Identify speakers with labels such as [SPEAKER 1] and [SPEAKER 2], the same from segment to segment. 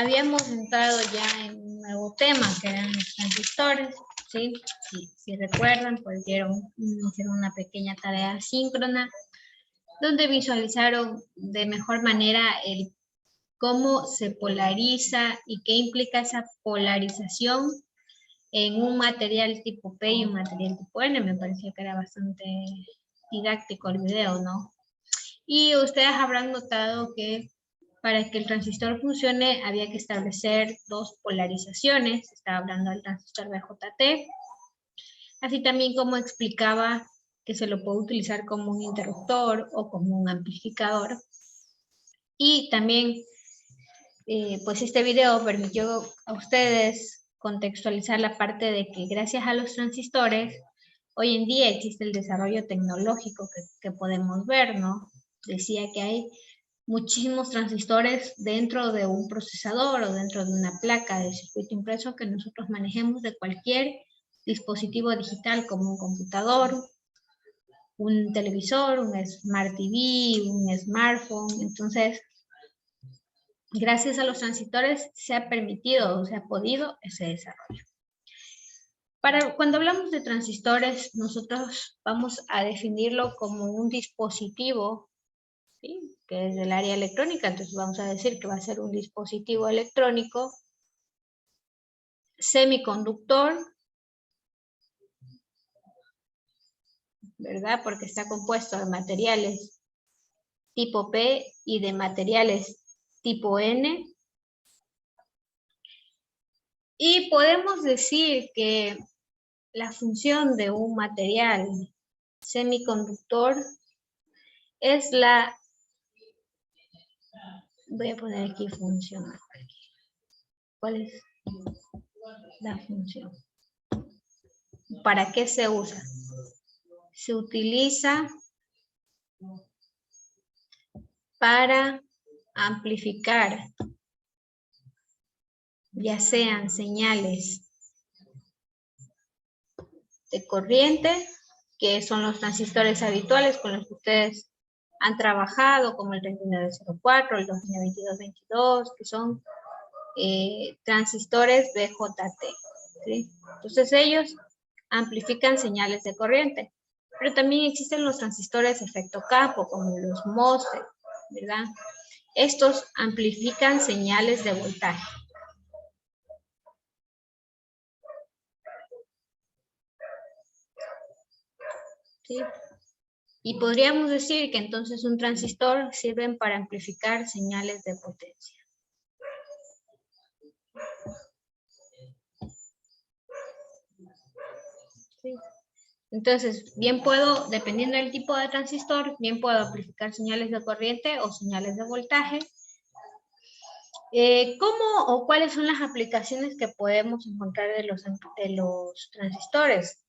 [SPEAKER 1] habíamos entrado ya en un nuevo tema, que eran los transistores, ¿sí? Si recuerdan, pues hicieron una pequeña tarea síncrona, donde visualizaron de mejor manera cómo se polariza y qué implica esa polarización en un material tipo P y un material tipo N. Me parecía que era bastante didáctico el video, ¿no? Y ustedes habrán notado que para que el transistor funcione había que establecer dos polarizaciones. Estaba hablando del transistor BJT. Así también como explicaba que se lo puede utilizar como un interruptor o como un amplificador. Y también, pues este video permitió a ustedes contextualizar la parte de que gracias a los transistores, hoy en día existe el desarrollo tecnológico que podemos ver, ¿no? Decía que hay muchísimos transistores dentro de un procesador o dentro de una placa de circuito impreso que nosotros manejemos de cualquier dispositivo digital como un computador, un televisor, un Smart TV, un smartphone. Entonces, gracias a los transistores se ha permitido o se ha podido ese desarrollo. Cuando hablamos de transistores, nosotros vamos a definirlo como un dispositivo, ¿sí?, que es del área electrónica. Entonces vamos a decir que va a ser un dispositivo electrónico semiconductor, ¿verdad? Porque está compuesto de materiales tipo P y de materiales tipo N. Y podemos decir que la función de un material semiconductor es la... Voy a poner aquí función. ¿Cuál es la función? ¿Para qué se usa? Se utiliza para amplificar, ya sean señales de corriente, que son los transistores habituales con los que ustedes han trabajado, como el 3904, el 2022-22, que son transistores BJT, ¿sí? Entonces ellos amplifican señales de corriente, pero también existen los transistores de efecto campo, como los MOSFET, ¿verdad? Estos amplifican señales de voltaje. ¿Sí? Y podríamos decir que entonces un transistor sirve para amplificar señales de potencia. ¿Sí? Entonces, bien puedo, dependiendo del tipo de transistor, bien puedo amplificar señales de corriente o señales de voltaje. ¿Cómo o cuáles son las aplicaciones que podemos encontrar de los transistores?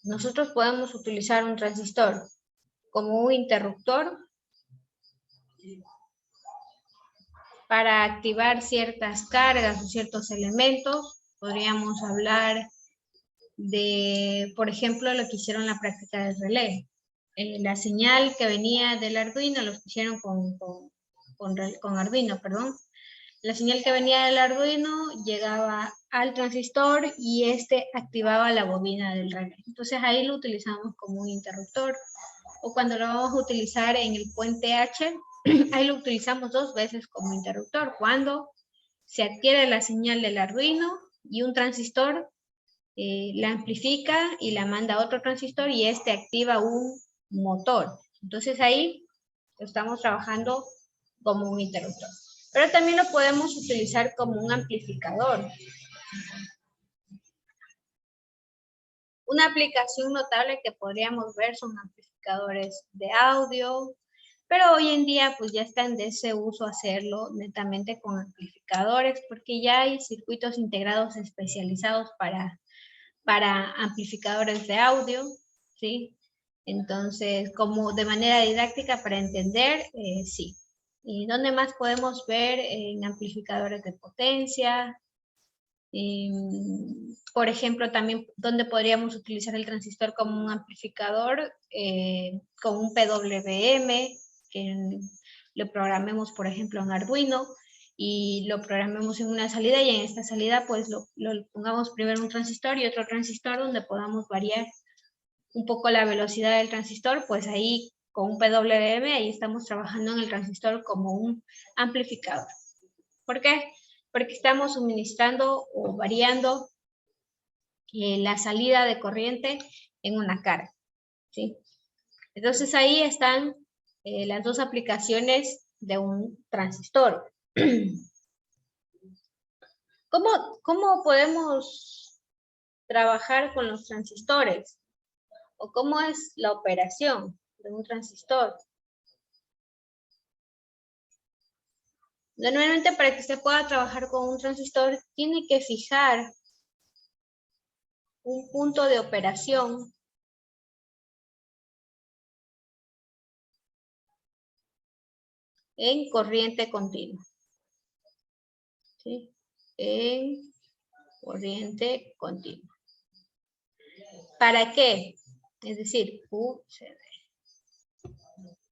[SPEAKER 1] Nosotros podemos utilizar un transistor como un interruptor para activar ciertas cargas o ciertos elementos. Podríamos hablar de, por ejemplo, lo que hicieron la práctica del relé. La señal que venía del Arduino, lo hicieron con Arduino, perdón. La señal que venía del Arduino llegaba al transistor y este activaba la bobina del relé. Entonces ahí lo utilizamos como un interruptor. O cuando lo vamos a utilizar en el puente H, ahí lo utilizamos dos veces como interruptor. Cuando se adquiere la señal del Arduino y un transistor la amplifica y la manda a otro transistor y este activa un motor. Entonces ahí estamos trabajando como un interruptor. Pero también lo podemos utilizar como un amplificador. Una aplicación notable que podríamos ver son amplificadores de audio, pero hoy en día pues ya está en desuso hacerlo netamente con amplificadores porque ya hay circuitos integrados especializados para amplificadores de audio, ¿sí? Entonces, como de manera didáctica para entender, sí. ¿Y dónde más podemos ver en amplificadores de potencia? Por ejemplo, también donde podríamos utilizar el transistor como un amplificador, con un PWM, que lo programemos, por ejemplo, en Arduino, y lo programemos en una salida, y en esta salida pues lo pongamos primero un transistor y otro transistor donde podamos variar un poco la velocidad del transistor, pues ahí con un PWM, ahí estamos trabajando en el transistor como un amplificador. ¿Por qué? Porque estamos suministrando o variando la salida de corriente en una carga, ¿sí? Entonces ahí están las dos aplicaciones de un transistor. ¿Cómo podemos trabajar con los transistores? ¿O cómo es la operación de un transistor? Normalmente para que se pueda trabajar con un transistor, tiene que fijar un punto de operación en corriente continua. ¿Sí? En corriente continua. ¿Para qué? Es decir, UCD.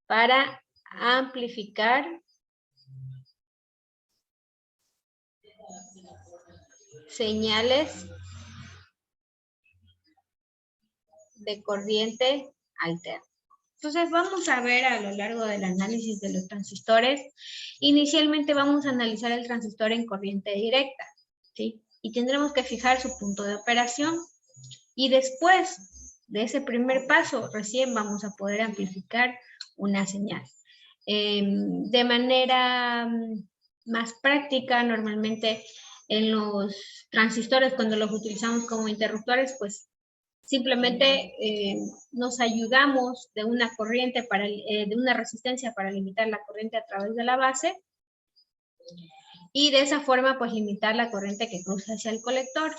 [SPEAKER 1] Para amplificar señales de corriente alterna. Entonces vamos a ver a lo largo del análisis de los transistores. Inicialmente vamos a analizar el transistor en corriente directa, ¿sí? Y tendremos que fijar su punto de operación. Y después de ese primer paso, recién vamos a poder amplificar una señal. De manera más práctica, normalmente en los transistores, cuando los utilizamos como interruptores, pues simplemente nos ayudamos de una corriente, de una resistencia para limitar la corriente a través de la base, y de esa forma pues limitar la corriente que cruza hacia el colector,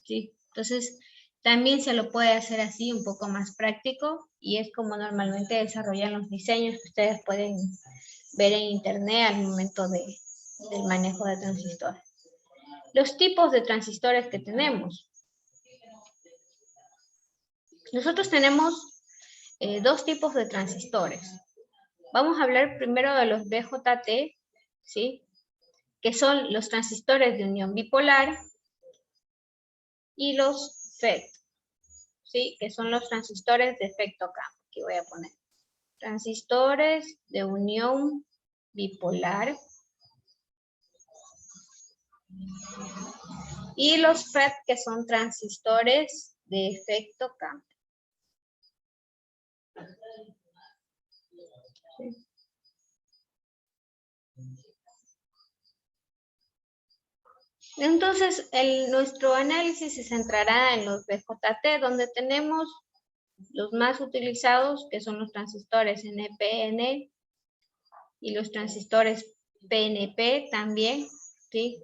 [SPEAKER 1] ¿sí? Entonces también se lo puede hacer así, un poco más práctico, y es como normalmente desarrollan los diseños que ustedes pueden ver en internet al momento del manejo de transistores. Los tipos de transistores que tenemos. Nosotros tenemos dos tipos de transistores. Vamos a hablar primero de los BJT, ¿sí? Que son los transistores de unión bipolar, y los FET, ¿sí? Que son los transistores de efecto campo. Aquí voy a poner transistores de unión bipolar, y los FET, que son transistores de efecto campo. ¿Sí? Entonces, nuestro análisis se centrará en los BJT, donde tenemos los más utilizados, que son los transistores NPN y los transistores PNP también, ¿sí?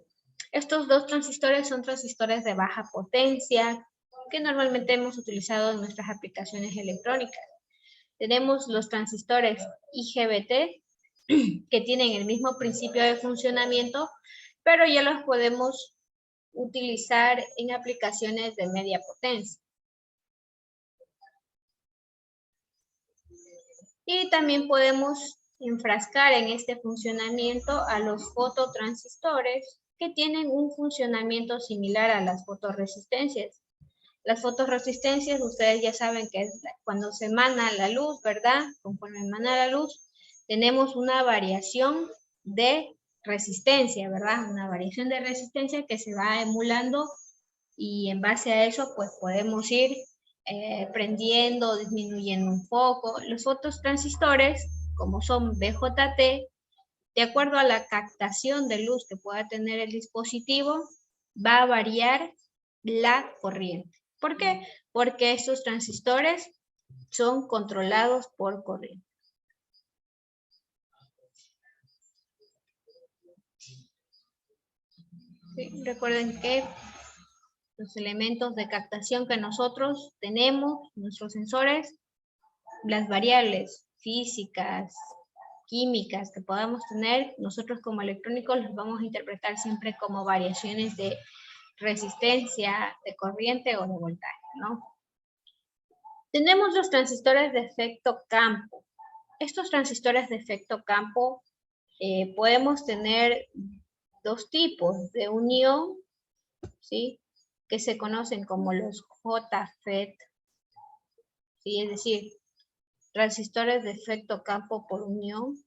[SPEAKER 1] Estos dos transistores son transistores de baja potencia, que normalmente hemos utilizado en nuestras aplicaciones electrónicas. Tenemos los transistores IGBT, que tienen el mismo principio de funcionamiento, pero ya los podemos utilizar en aplicaciones de media potencia. Y también podemos enfrascar en este funcionamiento a los fototransistores, que tienen un funcionamiento similar a las fotorresistencias. Las fotorresistencias, ustedes ya saben que es cuando se emana la luz, ¿verdad? Conforme emana la luz, tenemos una variación de resistencia, ¿verdad? Una variación de resistencia que se va emulando, y en base a eso, pues podemos ir prendiendo, disminuyendo un poco. Los otros transistores, como son BJT, de acuerdo a la captación de luz que pueda tener el dispositivo, va a variar la corriente. ¿Por qué? Porque estos transistores son controlados por corriente. Sí, recuerden que los elementos de captación que nosotros tenemos, nuestros sensores, las variables físicas, químicas que podamos tener, nosotros como electrónicos los vamos a interpretar siempre como variaciones de resistencia, de corriente o de voltaje, ¿no? Tenemos los transistores de efecto campo. Estos transistores de efecto campo podemos tener dos tipos de unión, ¿sí? Que se conocen como los JFET, ¿sí? Es decir, transistores de efecto campo por unión.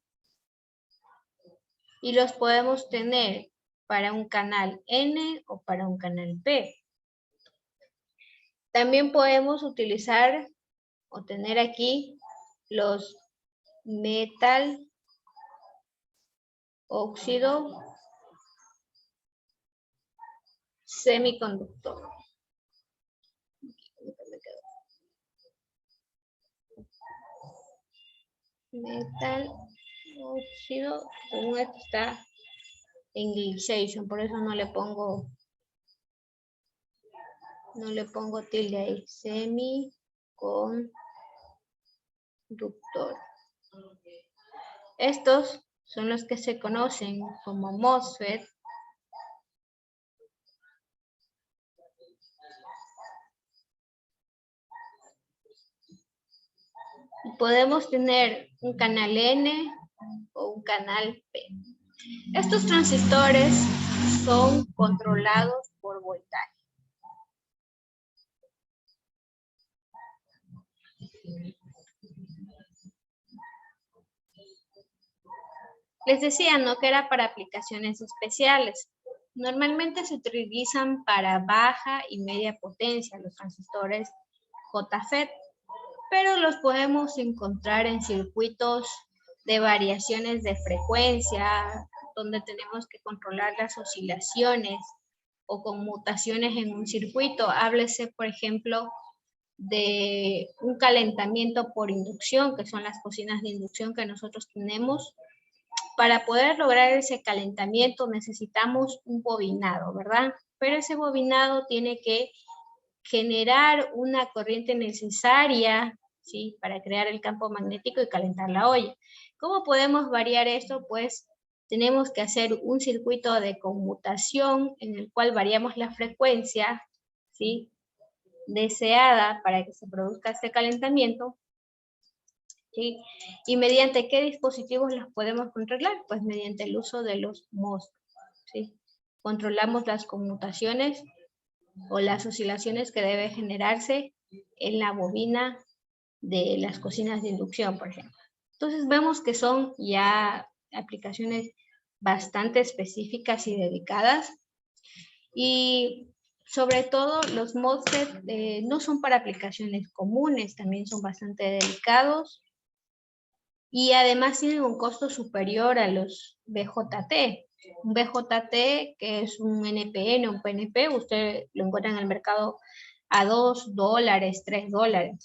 [SPEAKER 1] Y los podemos tener para un canal N o para un canal P. También podemos utilizar o tener aquí los metal óxido semiconductor. Metal óxido, según esto está Englishation, por eso no le pongo tilde ahí. Semiconductor. Estos son los que se conocen como MOSFET. Podemos tener un canal N o un canal P. Estos transistores son controlados por voltaje. Les decía, ¿no?, que era para aplicaciones especiales. Normalmente se utilizan para baja y media potencia los transistores JFET, pero los podemos encontrar en circuitos de variaciones de frecuencia, donde tenemos que controlar las oscilaciones o conmutaciones en un circuito. Háblese, por ejemplo, de un calentamiento por inducción, que son las cocinas de inducción que nosotros tenemos. Para poder lograr ese calentamiento necesitamos un bobinado, ¿verdad? Pero ese bobinado tiene que generar una corriente necesaria, ¿sí?, para crear el campo magnético y calentar la olla. ¿Cómo podemos variar esto? Pues tenemos que hacer un circuito de conmutación en el cual variamos la frecuencia, ¿sí?, deseada para que se produzca este calentamiento. ¿Sí? ¿Y mediante qué dispositivos los podemos controlar? Pues mediante el uso de los MOSFET, ¿sí? Controlamos las conmutaciones o las oscilaciones que debe generarse en la bobina de las cocinas de inducción, por ejemplo. Entonces vemos que son ya aplicaciones bastante específicas y dedicadas. Y sobre todo los MOSFET no son para aplicaciones comunes, también son bastante delicados. Y además tienen un costo superior a los BJT. Un BJT, que es un NPN, un PNP, usted lo encuentra en el mercado a $2, $3.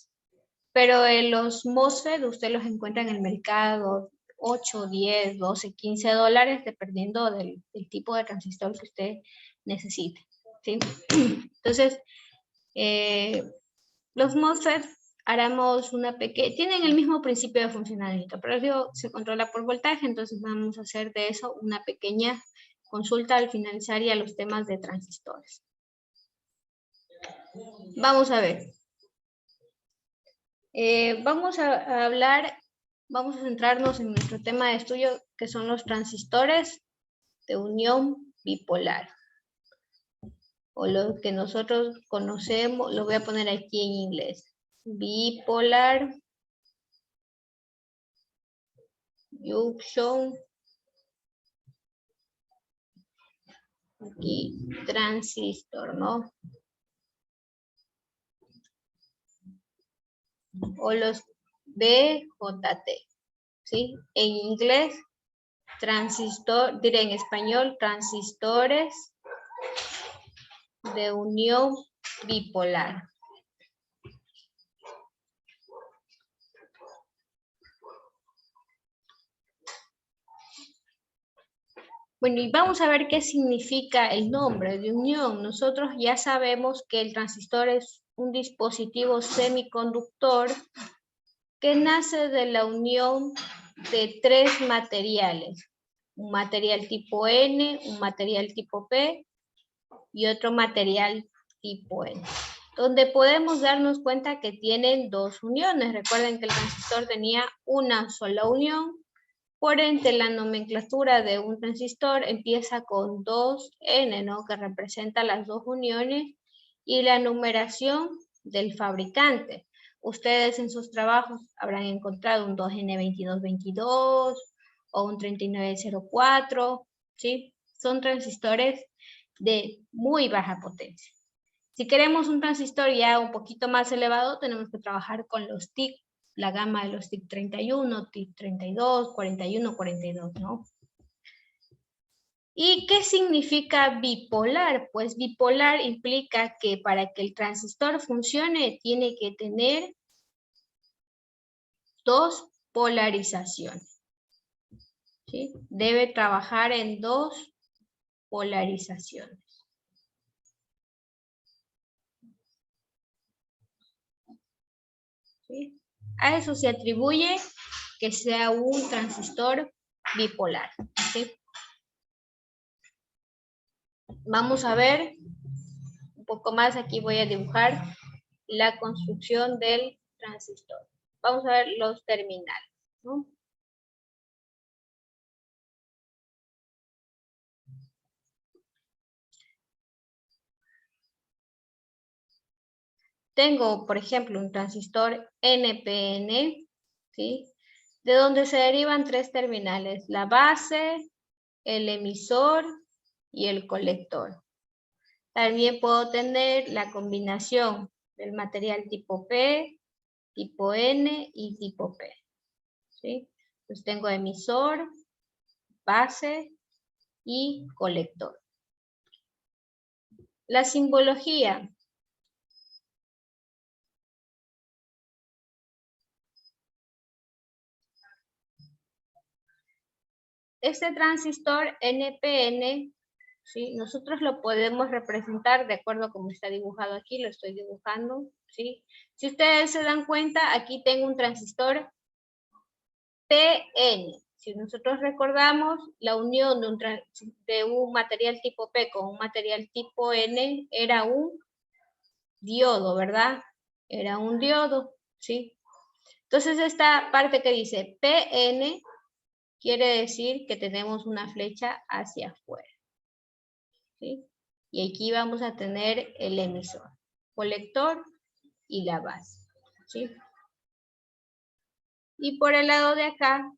[SPEAKER 1] Pero en los MOSFET usted los encuentra en el mercado 8, 10, 12, 15 dólares, dependiendo del tipo de transistor que usted necesite, ¿sí? Entonces, los MOSFET haremos una pequeña, tienen el mismo principio de funcionamiento, pero se controla por voltaje, entonces vamos a hacer de eso una pequeña consulta al finalizar ya los temas de transistores. Vamos a ver. Vamos a centrarnos en nuestro tema de estudio, que son los transistores de unión bipolar. O lo que nosotros conocemos, lo voy a poner aquí en inglés. Bipolar junction, aquí transistor, ¿no? O los BJT, ¿sí? En inglés, transistor, diré en español, transistores de unión bipolar. Bueno, y vamos a ver qué significa el nombre de unión. Nosotros ya sabemos que el transistor es un dispositivo semiconductor que nace de la unión de tres materiales. Un material tipo N, un material tipo P y otro material tipo N. Donde podemos darnos cuenta que tienen dos uniones. Recuerden que el transistor tenía una sola unión, Por ende, la nomenclatura de un transistor empieza con 2N, ¿no? Que representa las dos uniones, y la numeración del fabricante. Ustedes en sus trabajos habrán encontrado un 2N2222 o un 3904, ¿sí? Son transistores de muy baja potencia. Si queremos un transistor ya un poquito más elevado, tenemos que trabajar con los TIC, la gama de los TIC 31, TIC 32, 41, 42, ¿no? ¿Y qué significa bipolar? Pues bipolar implica que para que el transistor funcione tiene que tener dos polarizaciones, ¿sí? Debe trabajar en dos polarizaciones. ¿Sí? A eso se atribuye que sea un transistor bipolar, ¿sí? Vamos a ver un poco más. Aquí voy a dibujar la construcción del transistor. Vamos a ver los terminales, ¿no? Tengo, por ejemplo, un transistor NPN, ¿sí? De donde se derivan tres terminales: la base, el emisor y el colector. También puedo tener la combinación del material tipo P, tipo N y tipo P, ¿sí? Entonces tengo emisor, base y colector. La simbología. Este transistor NPN, ¿sí? Nosotros lo podemos representar de acuerdo a como está dibujado aquí, lo estoy dibujando, ¿sí? Si ustedes se dan cuenta, aquí tengo un transistor PN. Si nosotros recordamos, la unión de un material tipo P con un material tipo N era un diodo, ¿verdad? Era un diodo, ¿sí? Entonces esta parte que dice PN quiere decir que tenemos una flecha hacia afuera, ¿sí? Y aquí vamos a tener el emisor, colector y la base, ¿sí? Y por el lado de acá,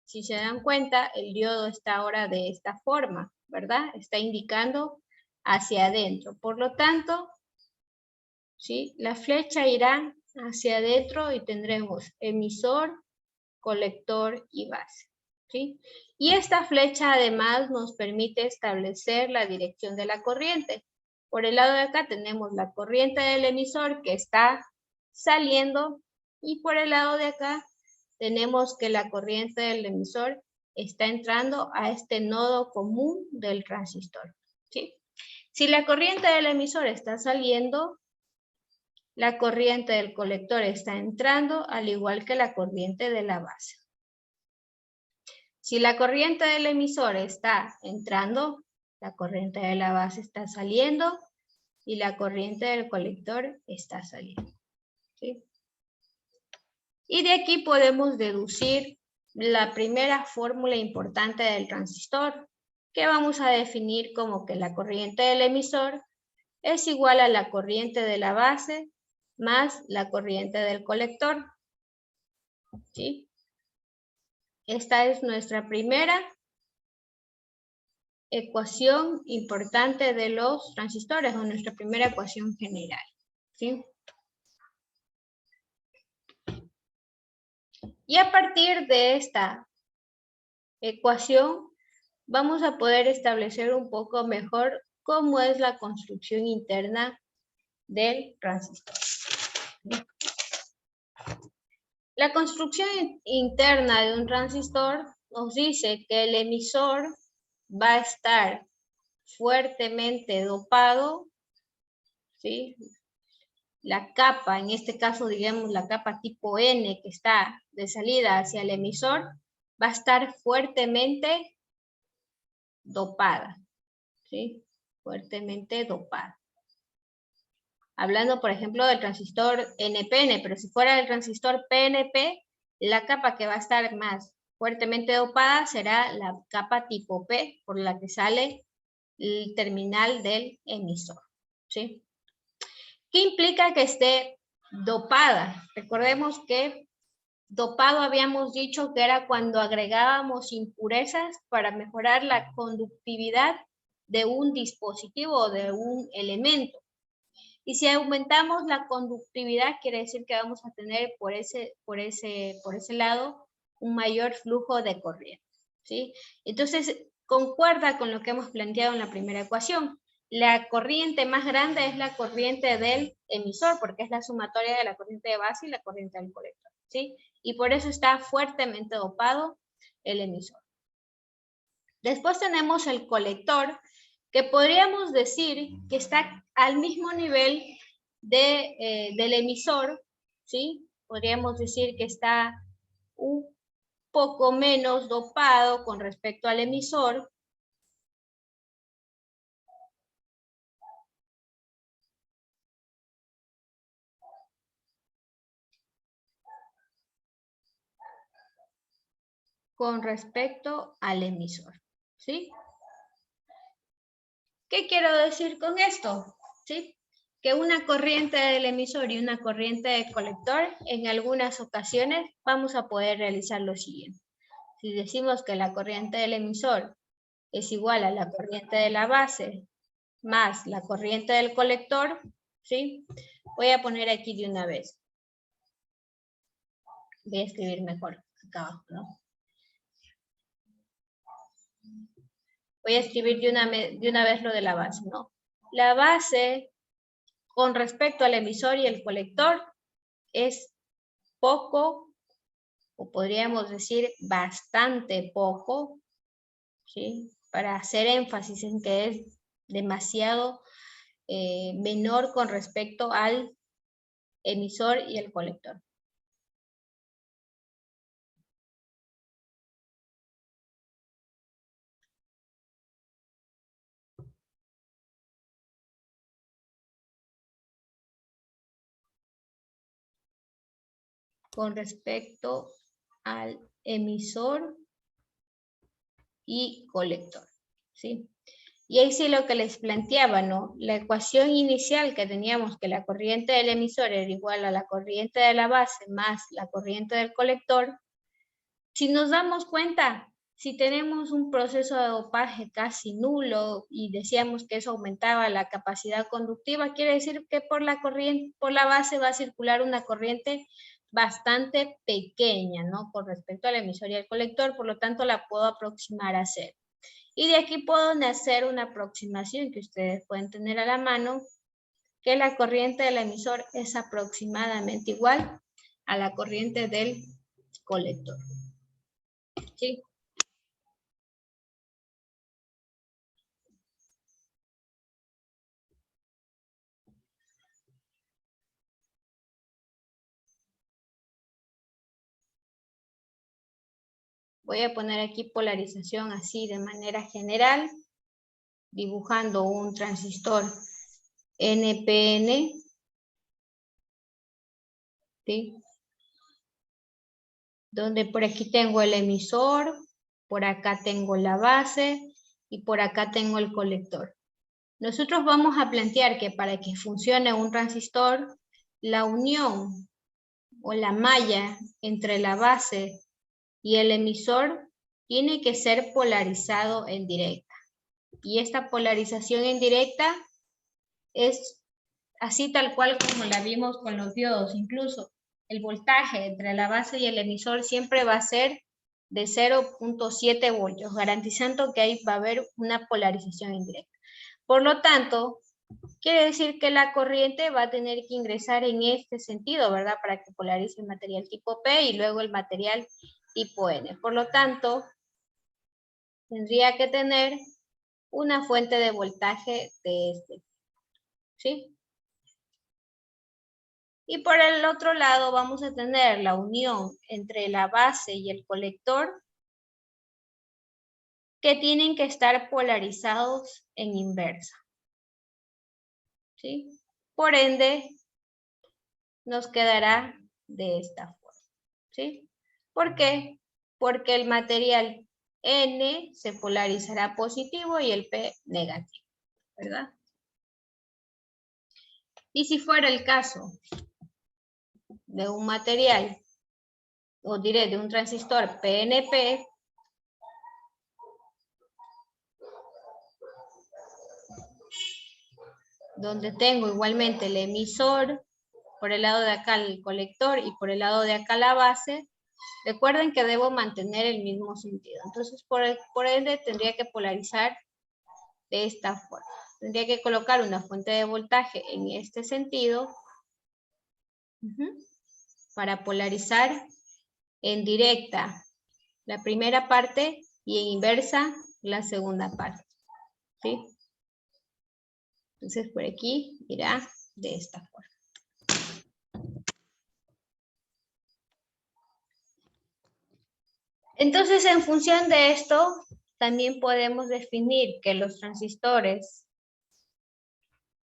[SPEAKER 1] si se dan cuenta, el diodo está ahora de esta forma, ¿verdad? Está indicando hacia adentro. Por lo tanto, ¿sí? La flecha irá hacia adentro y tendremos emisor, colector y base, ¿sí? Y esta flecha además nos permite establecer la dirección de la corriente. Por el lado de acá tenemos la corriente del emisor que está saliendo, y por el lado de acá tenemos que la corriente del emisor está entrando a este nodo común del transistor, ¿sí? Si la corriente del emisor está saliendo, la corriente del colector está entrando, al igual que la corriente de la base. Si la corriente del emisor está entrando, la corriente de la base está saliendo y la corriente del colector está saliendo, ¿sí? Y de aquí podemos deducir la primera fórmula importante del transistor, que vamos a definir como que la corriente del emisor es igual a la corriente de la base más la corriente del colector, ¿sí? Esta es nuestra primera ecuación importante de los transistores, o nuestra primera ecuación general, ¿sí? Y a partir de esta ecuación vamos a poder establecer un poco mejor cómo es la construcción interna del transistor. La construcción interna de un transistor nos dice que el emisor va a estar fuertemente dopado, ¿sí? La capa, en este caso digamos la capa tipo N que está de salida hacia el emisor, va a estar fuertemente dopada, ¿sí? Fuertemente dopada. Hablando, por ejemplo, del transistor NPN, pero si fuera el transistor PNP, la capa que va a estar más fuertemente dopada será la capa tipo P, por la que sale el terminal del emisor, ¿sí? ¿Qué implica que esté dopada? Recordemos que dopado habíamos dicho que era cuando agregábamos impurezas para mejorar la conductividad de un dispositivo o de un elemento. Y si aumentamos la conductividad, quiere decir que vamos a tener por ese lado un mayor flujo de corriente, ¿sí? Entonces, concuerda con lo que hemos planteado en la primera ecuación. La corriente más grande es la corriente del emisor, porque es la sumatoria de la corriente de base y la corriente del colector, ¿sí? Y por eso está fuertemente dopado el emisor. Después tenemos el colector, que podríamos decir que está al mismo nivel del emisor, ¿sí? Podríamos decir que está un poco menos dopado con respecto al emisor. Con respecto al emisor, ¿sí? ¿Qué quiero decir con esto? ¿Sí? Que una corriente del emisor y una corriente del colector, en algunas ocasiones vamos a poder realizar lo siguiente. Si decimos que la corriente del emisor es igual a la corriente de la base más la corriente del colector, ¿sí? Voy a poner aquí de una vez. Voy a escribir mejor acá abajo, ¿no? Voy a escribir de una vez lo de la base, ¿no? La base con respecto al emisor y el colector es poco, o podríamos decir bastante poco, ¿sí? Para hacer énfasis en que es demasiado menor con respecto al emisor y el colector. Con respecto al emisor y colector, ¿sí? Y ahí sí lo que les planteaba, ¿no? La ecuación inicial que teníamos, que la corriente del emisor era igual a la corriente de la base más la corriente del colector, si nos damos cuenta, si tenemos un proceso de dopaje casi nulo y decíamos que eso aumentaba la capacidad conductiva, quiere decir que por la base va a circular una corriente bastante pequeña, ¿no? Con respecto al emisor y al colector, por lo tanto la puedo aproximar a cero. Y de aquí puedo hacer una aproximación que ustedes pueden tener a la mano, que la corriente del emisor es aproximadamente igual a la corriente del colector. ¿Sí? Voy a poner aquí polarización así de manera general, dibujando un transistor NPN, ¿sí? Donde por aquí tengo el emisor, por acá tengo la base y por acá tengo el colector. Nosotros vamos a plantear que para que funcione un transistor, la unión o la malla entre la base y el emisor tiene que ser polarizado en directa. Y esta polarización en directa es así tal cual como la vimos con los diodos. Incluso el voltaje entre la base y el emisor siempre va a ser de 0.7 voltios, garantizando que ahí va a haber una polarización indirecta. Por lo tanto, quiere decir que la corriente va a tener que ingresar en este sentido, ¿verdad? Para que polarice el material tipo P y luego el material tipo N. Por lo tanto, tendría que tener una fuente de voltaje de este, ¿sí? Y por el otro lado vamos a tener la unión entre la base y el colector, que tienen que estar polarizados en inversa, ¿sí? Por ende, nos quedará de esta forma, ¿sí? ¿Por qué? porque el material N se polarizará positivo y el P negativo, ¿verdad? Y si fuera el caso de un material, o diré de un transistor PNP, donde tengo igualmente el emisor, por el lado de acá el colector y por el lado de acá la base, recuerden que debo mantener el mismo sentido. Entonces, por ende, tendría que polarizar de esta forma. Tendría que colocar una fuente de voltaje en este sentido para polarizar en directa la primera parte y en inversa la segunda parte. ¿Sí? Entonces, por aquí irá de esta forma. Entonces, en función de esto, también podemos definir que los transistores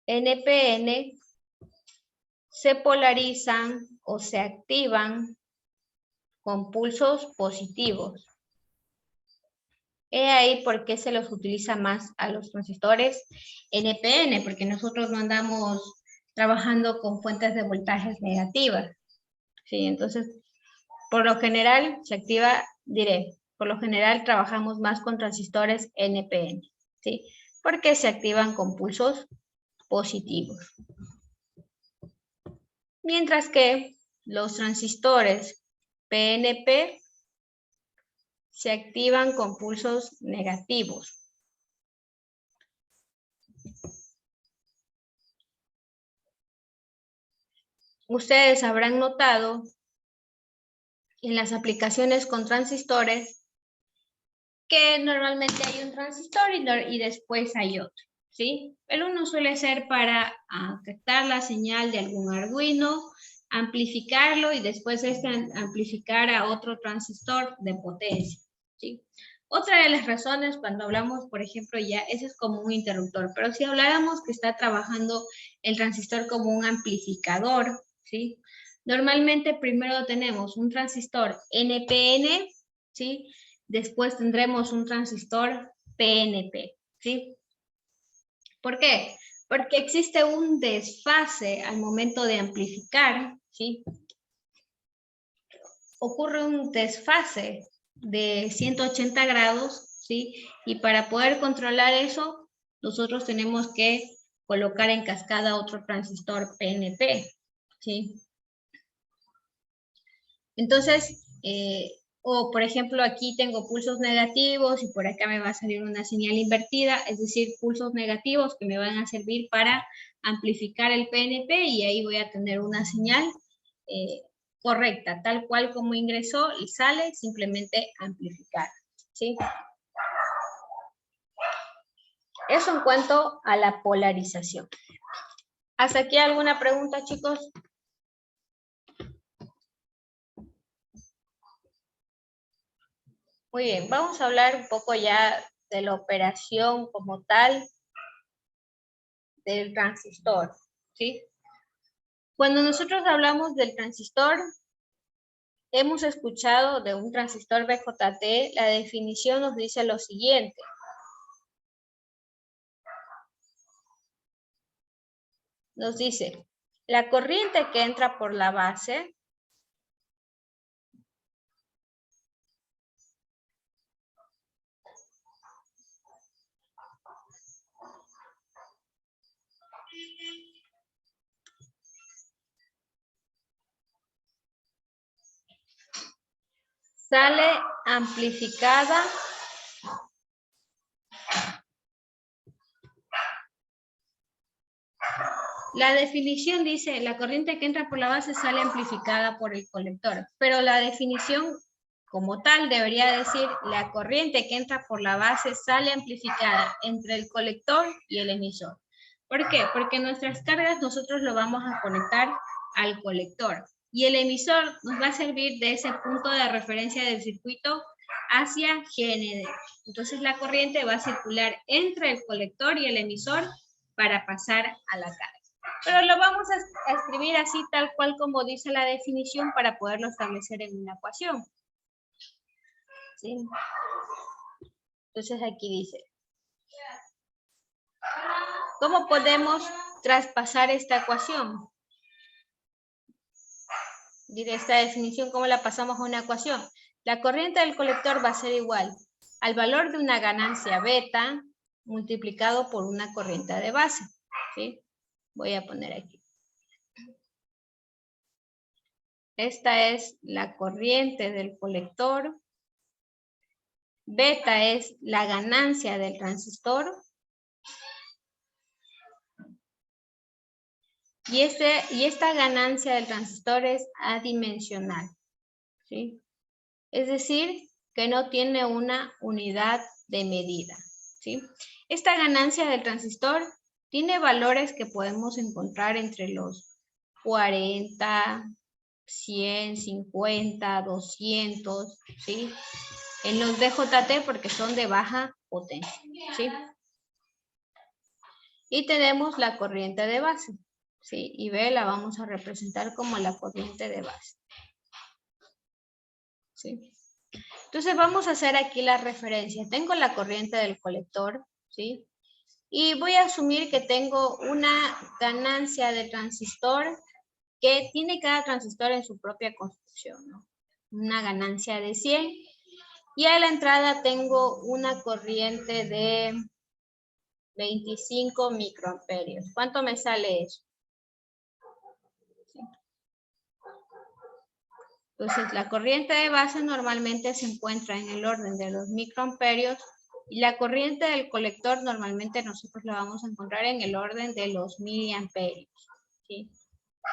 [SPEAKER 1] NPN se polarizan o se activan con pulsos positivos. He ahí por qué se los utiliza más a los transistores NPN, porque nosotros no andamos trabajando con fuentes de voltajes negativas. ¿Sí? Entonces, por lo general se activa, por lo general trabajamos más con transistores NPN, ¿sí? Porque se activan con pulsos positivos. Mientras que los transistores PNP se activan con pulsos negativos. Ustedes habrán notado en las aplicaciones con transistores que normalmente hay un transistor y después hay otro, ¿sí? El uno suele ser para captar la señal de algún Arduino, amplificarlo y después amplificar a otro transistor de potencia, ¿sí? Otra de las razones cuando hablamos, por ejemplo, ya ese es como un interruptor, pero si habláramos que está trabajando el transistor como un amplificador, ¿sí? Normalmente primero tenemos un transistor NPN, ¿sí? Después tendremos un transistor PNP, ¿sí? ¿Por qué? Porque existe un desfase al momento de amplificar, ¿sí? Ocurre un desfase de 180 grados, ¿sí? Y para poder controlar eso, nosotros tenemos que colocar en cascada otro transistor PNP, ¿sí? Entonces, o por ejemplo, aquí tengo pulsos negativos y por acá me va a salir una señal invertida, es decir, pulsos negativos que me van a servir para amplificar el PNP y ahí voy a tener una señal correcta, tal cual como ingresó y sale, simplemente amplificar, ¿sí? Eso en cuanto a la polarización. ¿Hasta aquí alguna pregunta, chicos? Muy bien, vamos a hablar un poco ya de la operación como tal del transistor, ¿sí? Cuando nosotros hablamos del transistor, hemos escuchado de un transistor BJT, la definición nos dice lo siguiente. Nos dice, la corriente que entra por la base sale amplificada La definición dice, la corriente que entra por la base sale amplificada por el colector, pero la definición como tal debería decir, la corriente que entra por la base sale amplificada entre el colector y el emisor. ¿Por qué? Porque nuestras cargas nosotros lo vamos a conectar al colector y el emisor nos va a servir de ese punto de referencia del circuito hacia GND. Entonces la corriente va a circular entre el colector y el emisor para pasar a la carga. Pero lo vamos a escribir así tal cual como dice la definición para poderlo establecer en una ecuación. ¿sí? Entonces aquí dice, ¿cómo podemos traspasar esta ecuación? Diré esta definición, ¿cómo la pasamos a una ecuación? La corriente del colector va a ser igual al valor de una ganancia beta multiplicado por una corriente de base, ¿sí? Voy a poner aquí. Esta es la corriente del colector. Beta es la ganancia del transistor. Y esta ganancia del transistor es adimensional, ¿sí? Es decir, que no tiene una unidad de medida, ¿sí? Esta ganancia del transistor tiene valores que podemos encontrar entre los 40, 100, 50, 200, ¿sí? En los DJT porque son de baja potencia, ¿sí? Y tenemos la corriente de base, ¿sí? Y B la vamos a representar como la corriente de base, ¿sí? Entonces vamos a hacer aquí la referencia. Tengo la corriente del colector, ¿sí? Y voy a asumir que tengo una ganancia de transistor que tiene cada transistor en su propia construcción, ¿no? Una ganancia de 100. Y a la entrada tengo una corriente de 25 microamperios. ¿Cuánto me sale eso? Entonces, la corriente de base normalmente se encuentra en el orden de los microamperios y la corriente del colector normalmente nosotros la vamos a encontrar en el orden de los miliamperios, ¿sí?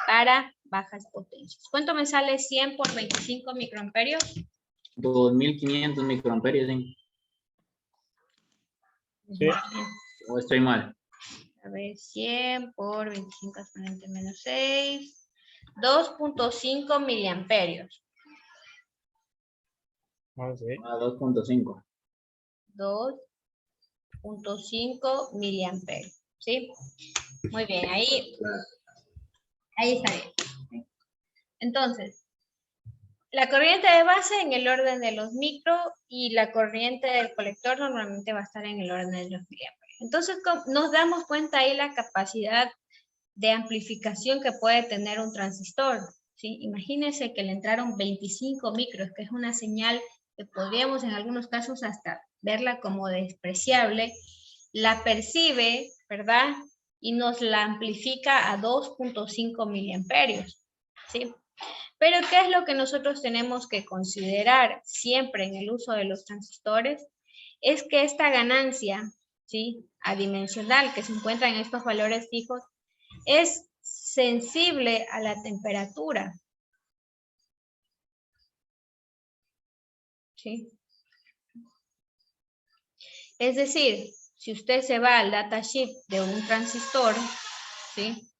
[SPEAKER 1] Para bajas potencias. ¿Cuánto me sale 100 por 25 microamperios?
[SPEAKER 2] 2500 microamperios, ¿sí?
[SPEAKER 3] Sí.
[SPEAKER 2] ¿O estoy mal?
[SPEAKER 1] A ver, 100 por 25 exponente menos 6. 2.5 miliamperios.
[SPEAKER 3] Ah, sí.
[SPEAKER 2] 2.5.
[SPEAKER 1] 2.5 miliamperios, ¿sí? Muy bien, ahí está bien. Entonces, la corriente de base en el orden de los micro y la corriente del colector normalmente va a estar en el orden de los miliamperios. Entonces, nos damos cuenta ahí la capacidad de amplificación que puede tener un transistor, ¿sí? Imagínense que le entraron 25 micros, que es una señal que podríamos en algunos casos hasta verla como despreciable, la percibe, ¿verdad? Y nos la amplifica a 2.5 miliamperios, ¿sí? Pero ¿qué es lo que nosotros tenemos que considerar siempre en el uso de los transistores? Es que esta ganancia, ¿sí? Adimensional que se encuentra en estos valores fijos es sensible a la temperatura, ¿sí? Es decir, si usted se va al datasheet de un transistor, ¿sí?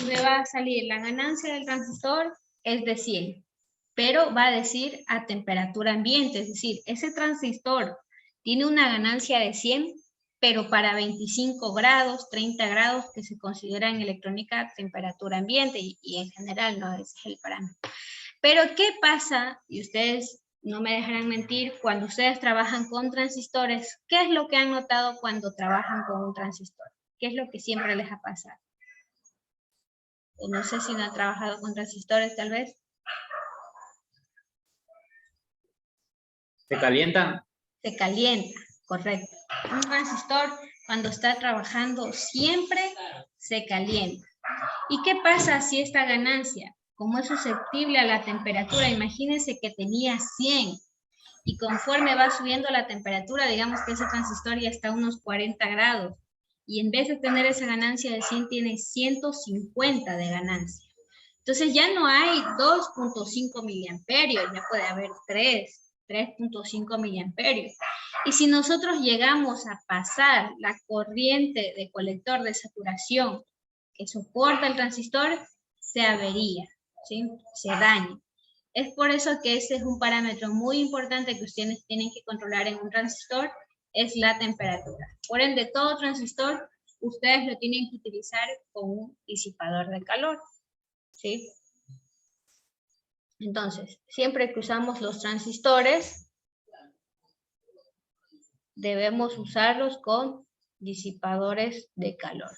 [SPEAKER 1] Me va a salir la ganancia del transistor es de 100, pero va a decir a temperatura ambiente, es decir, ese transistor tiene una ganancia de 100, pero para 25 grados, 30 grados, que se considera en electrónica temperatura ambiente y en general no ese es el parámetro. Pero ¿qué pasa? Y ustedes no me dejarán mentir, cuando ustedes trabajan con transistores, ¿qué es lo que han notado cuando trabajan con un transistor? ¿Qué es lo que siempre les ha pasado? O no sé si no han trabajado con transistores, tal vez.
[SPEAKER 2] ¿Se calientan?
[SPEAKER 1] Se calienta, correcto. Un transistor, cuando está trabajando, siempre se calienta. ¿Y qué pasa si esta ganancia, como es susceptible a la temperatura, imagínense que tenía 100 y conforme va subiendo la temperatura, digamos que ese transistor ya está a unos 40 grados y en vez de tener esa ganancia de 100 tiene 150 de ganancia. Entonces ya no hay 2.5 miliamperios, ya puede haber 3.5 miliamperios. Y si nosotros llegamos a pasar la corriente de colector de saturación que soporta el transistor, se avería, ¿sí? Se daña. Es por eso que ese es un parámetro muy importante que ustedes tienen que controlar en un transistor, es la temperatura. Por ende, todo transistor, ustedes lo tienen que utilizar con un disipador de calor, ¿sí? Entonces, siempre que usamos los transistores, debemos usarlos con disipadores de calor.